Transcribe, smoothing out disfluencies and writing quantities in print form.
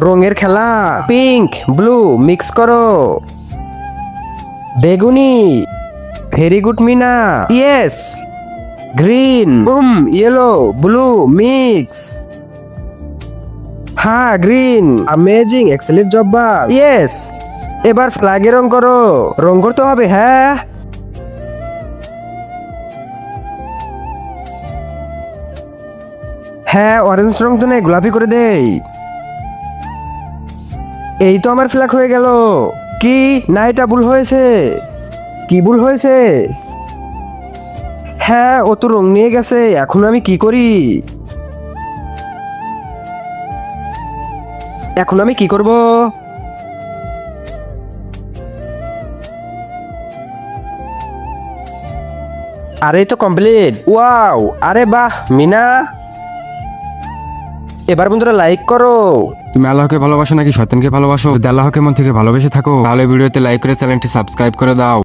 রঙের খেলা, pink blue mix করো। বেগুনি, very good Meena, yes. Green, yellow blue mix. হ্যাঁ গ্রিন, অ্যামেজিং, এক্সেলেন্ট জব বা, ইয়েস। এবার ফ্ল্যাগে রং করো, রং করতে হবে, হ্যাঁ। হ্যাঁ অরেঞ্জ রং তো নেই, গোলাপি করে দেই। এই তো আমার ফ্ল্যাগ হয়ে গেল। কি না, এটা ভুল হয়েছে। কি ভুল হয়েছে? হ্যাঁ ও তো রং নিয়ে গেছে, এখন আমি কি করি? এখন আমি কি করব? আরে এই তো কমপ্লিট, ওয়াও। আরে বাহ মিনা। এবার বন্ধুরা লাইক করো। তুমি আল্লাহকে ভালোবাসো নাকি শয়তানকে ভালোবাসো? যদি আল্লাহকে মন থেকে ভালোবেসে থাকো তাহলে ভিডিওতে লাইক করে চ্যানেলটি সাবস্ক্রাইব করে দাও।